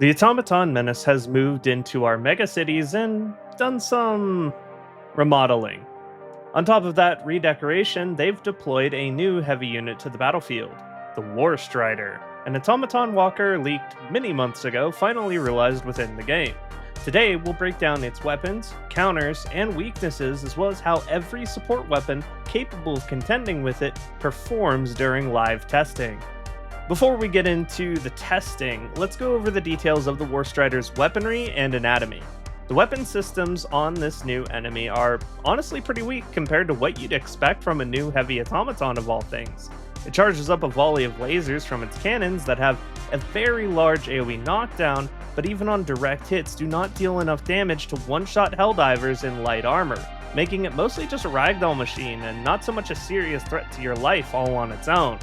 The Automaton menace has moved into our megacities and done some remodeling. On top of that redecoration, they've deployed a new heavy unit to the battlefield, the Warstrider, an automaton walker leaked many months ago, finally realized within the game. Today, we'll break down its weapons, counters, and weaknesses, as well as how every support weapon capable of contending with it performs during live testing. Before we get into the testing, let's go over the details of the Warstrider's weaponry and anatomy. The weapon systems on this new enemy are honestly pretty weak compared to what you'd expect from a new heavy automaton of all things. It charges up a volley of lasers from its cannons that have a very large AoE knockdown, but even on direct hits do not deal enough damage to one-shot Helldivers in light armor, making it mostly just a ragdoll machine and not so much a serious threat to your life all on its own.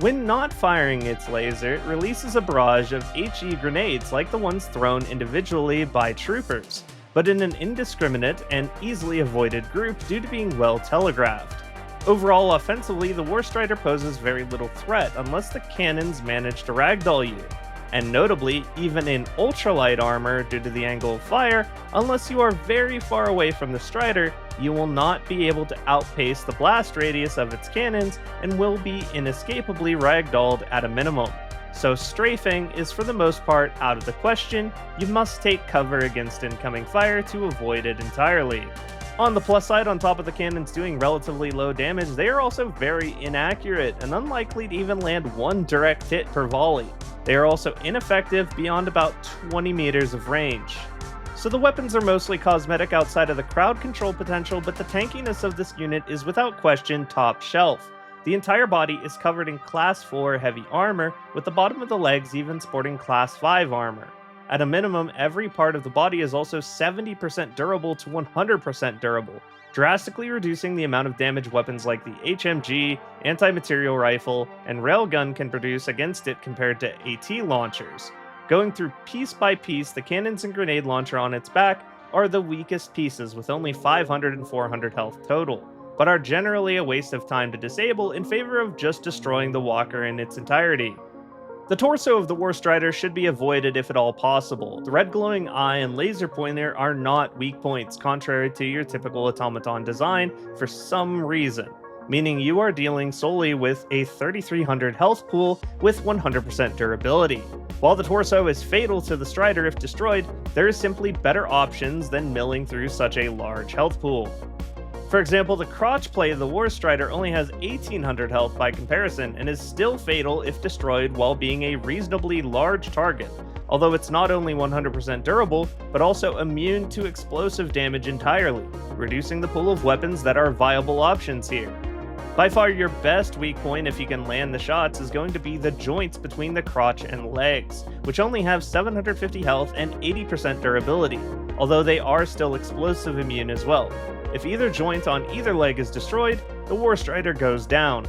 When not firing its laser, it releases a barrage of HE grenades like the ones thrown individually by troopers, but in an indiscriminate and easily avoided group due to being well telegraphed. Overall, offensively, the Warstrider poses very little threat unless the cannons manage to ragdoll you, and notably, even in ultralight armor due to the angle of fire, unless you are very far away from the Strider, you will not be able to outpace the blast radius of its cannons and will be inescapably ragdolled at a minimum. So strafing is for the most part out of the question. You must take cover against incoming fire to avoid it entirely. On the plus side, on top of the cannons doing relatively low damage, they are also very inaccurate and unlikely to even land one direct hit per volley. They are also ineffective beyond about 20 meters of range. So the weapons are mostly cosmetic outside of the crowd control potential, but the tankiness of this unit is without question top shelf. The entire body is covered in Class 4 heavy armor, with the bottom of the legs even sporting Class 5 armor. At a minimum, every part of the body is also 70% durable to 100% durable, drastically reducing the amount of damage weapons like the HMG, Anti-Materiel Rifle, and Railgun can produce against it compared to AT launchers. Going through piece by piece, the cannons and grenade launcher on its back are the weakest pieces with only 500 and 400 health total, but are generally a waste of time to disable in favor of just destroying the walker in its entirety. The torso of the Warstrider should be avoided if at all possible. The red glowing eye and laser pointer are not weak points, contrary to your typical automaton design for some reason, meaning you are dealing solely with a 3300 health pool with 100% durability. While the torso is fatal to the Strider if destroyed, there is simply better options than milling through such a large health pool. For example, the crotch plate of the Warstrider only has 1800 health by comparison and is still fatal if destroyed while being a reasonably large target, although it's not only 100% durable, but also immune to explosive damage entirely, reducing the pool of weapons that are viable options here. By far your best weak point if you can land the shots is going to be the joints between the crotch and legs, which only have 750 health and 80% durability, although they are still explosive immune as well. If either joint on either leg is destroyed, the Warstrider goes down.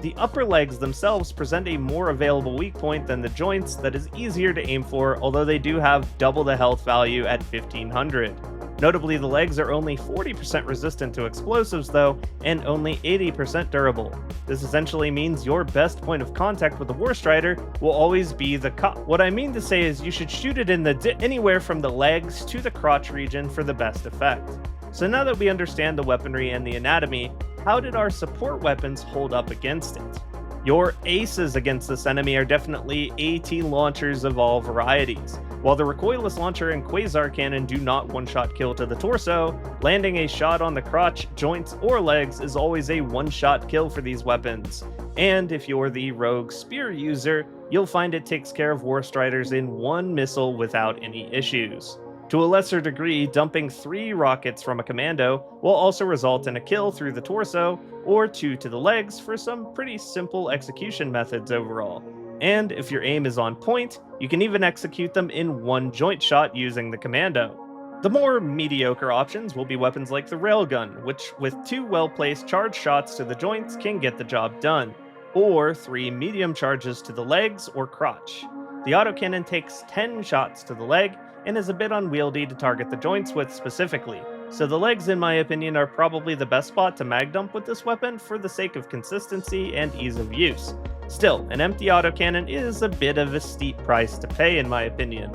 The upper legs themselves present a more available weak point than the joints that is easier to aim for, although they do have double the health value at 1500. Notably, the legs are only 40% resistant to explosives though, and only 80% durable. This essentially means your best point of contact with the Warstrider will always be the What I mean to say is you should shoot it in anywhere from the legs to the crotch region for the best effect. So now that we understand the weaponry and the anatomy, how did our support weapons hold up against it? Your aces against this enemy are definitely AT launchers of all varieties. While the recoilless launcher and quasar cannon do not one-shot kill to the torso, landing a shot on the crotch, joints, or legs is always a one-shot kill for these weapons. And if you're the rogue spear user, you'll find it takes care of Warstriders in one missile without any issues. To a lesser degree, dumping 3 rockets from a commando will also result in a kill through the torso, or 2 to the legs for some pretty simple execution methods overall. And if your aim is on point, you can even execute them in one joint shot using the commando. The more mediocre options will be weapons like the Railgun, which with 2 well-placed charge shots to the joints can get the job done, or 3 medium charges to the legs or crotch. The Autocannon takes 10 shots to the leg, and is a bit unwieldy to target the joints with specifically, so the legs in my opinion are probably the best spot to mag dump with this weapon for the sake of consistency and ease of use. Still, an empty autocannon is a bit of a steep price to pay in my opinion.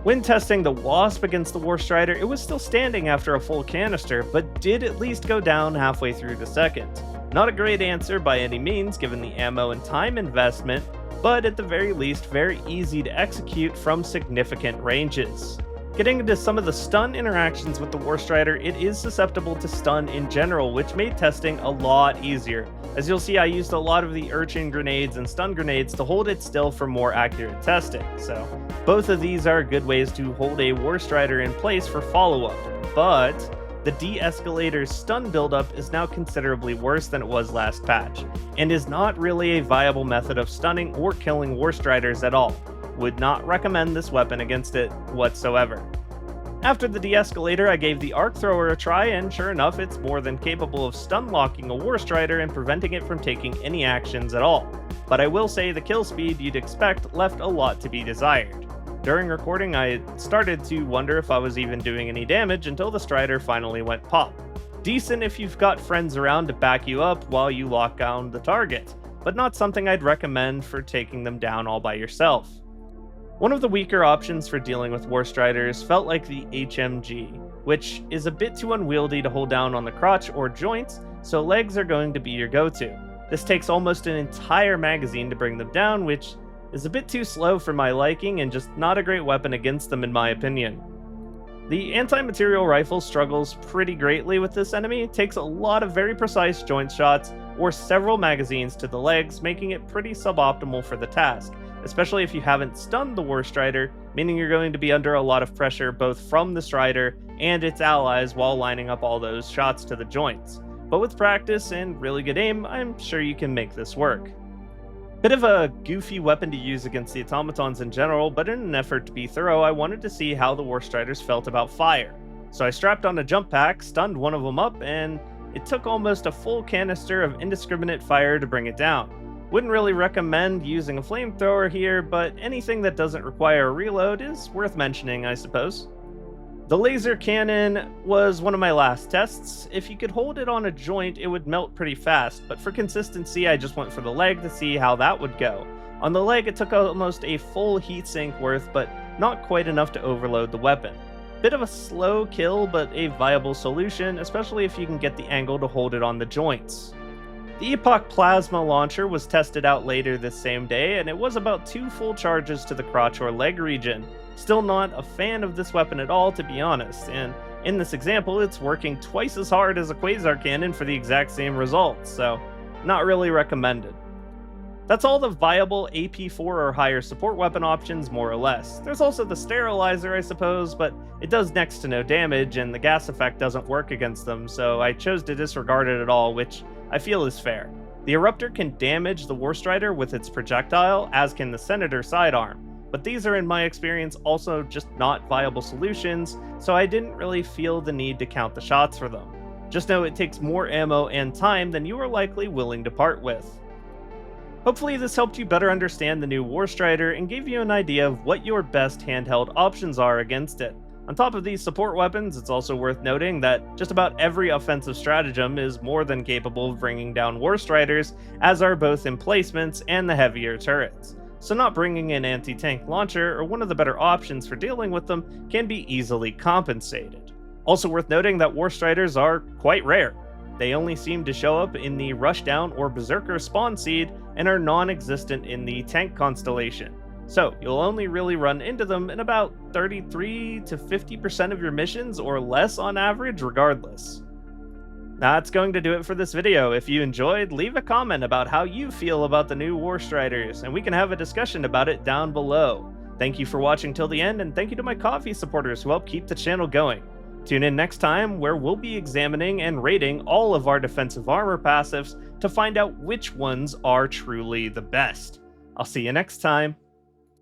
When testing the W.A.S.P against the Warstrider, it was still standing after a full canister, but did at least go down halfway through the second. Not a great answer by any means given the ammo and time investment, but at the very least very easy to execute from significant ranges. Getting into some of the stun interactions with the Warstrider, it is susceptible to stun in general, which made testing a lot easier. As you'll see, I used a lot of the urchin grenades and stun grenades to hold it still for more accurate testing, so both of these are good ways to hold a Warstrider in place for follow-up, but the De-Escalator's stun buildup is now considerably worse than it was last patch, and is not really a viable method of stunning or killing Warstriders at all. Would not recommend this weapon against it whatsoever. After the De-Escalator, I gave the Arc Thrower a try, and sure enough, it's more than capable of stun locking a Warstrider and preventing it from taking any actions at all. But I will say the kill speed you'd expect left a lot to be desired. During recording, I started to wonder if I was even doing any damage until the Strider finally went pop. Decent if you've got friends around to back you up while you lock down the target, but not something I'd recommend for taking them down all by yourself. One of the weaker options for dealing with Warstriders felt like the HMG, which is a bit too unwieldy to hold down on the crotch or joints, so legs are going to be your go-to. This takes almost an entire magazine to bring them down, which is a bit too slow for my liking and just not a great weapon against them in my opinion. The Anti-Materiel Rifle struggles pretty greatly with this enemy. It takes a lot of very precise joint shots or several magazines to the legs, making it pretty suboptimal for the task, especially if you haven't stunned the Warstrider, meaning you're going to be under a lot of pressure both from the Strider and its allies while lining up all those shots to the joints. But with practice and really good aim, I'm sure you can make this work. Bit of a goofy weapon to use against the automatons in general, but in an effort to be thorough, I wanted to see how the Warstriders felt about fire. So I strapped on a jump pack, stunned one of them up, and it took almost a full canister of indiscriminate fire to bring it down. Wouldn't really recommend using a flamethrower here, but anything that doesn't require a reload is worth mentioning, I suppose. The laser cannon was one of my last tests. If you could hold it on a joint, it would melt pretty fast, but for consistency, I just went for the leg to see how that would go. On the leg, it took almost a full heatsink worth, but not quite enough to overload the weapon. Bit of a slow kill, but a viable solution, especially if you can get the angle to hold it on the joints. The Epoch Plasma Launcher was tested out later this same day, and it was about 2 full charges to the crotch or leg region. Still not a fan of this weapon at all, to be honest, and in this example, it's working twice as hard as a Quasar Cannon for the exact same results, so not really recommended. That's all the viable AP4 or higher support weapon options, more or less. There's also the Sterlizer, I suppose, but it does next to no damage, and the gas effect doesn't work against them, so I chose to disregard it at all, which I feel is fair. The Eruptor can damage the Warstrider with its projectile, as can the Senator sidearm, but these are in my experience also just not viable solutions, so I didn't really feel the need to count the shots for them. Just know it takes more ammo and time than you are likely willing to part with. Hopefully this helped you better understand the new Warstrider and gave you an idea of what your best handheld options are against it. On top of these support weapons, it's also worth noting that just about every offensive stratagem is more than capable of bringing down Warstriders, as are both emplacements and the heavier turrets. So not bringing an anti-tank launcher or one of the better options for dealing with them can be easily compensated. Also worth noting that Warstriders are quite rare. They only seem to show up in the Rushdown or Berserker spawn seed and are non-existent in the tank constellation. So you'll only really run into them in about 33 to 50% of your missions or less on average regardless. That's going to do it for this video. If you enjoyed, leave a comment about how you feel about the new Warstriders, and we can have a discussion about it down below. Thank you for watching till the end, and thank you to my coffee supporters who help keep the channel going. Tune in next time, where we'll be examining and rating all of our defensive armor passives to find out which ones are truly the best. I'll see you next time.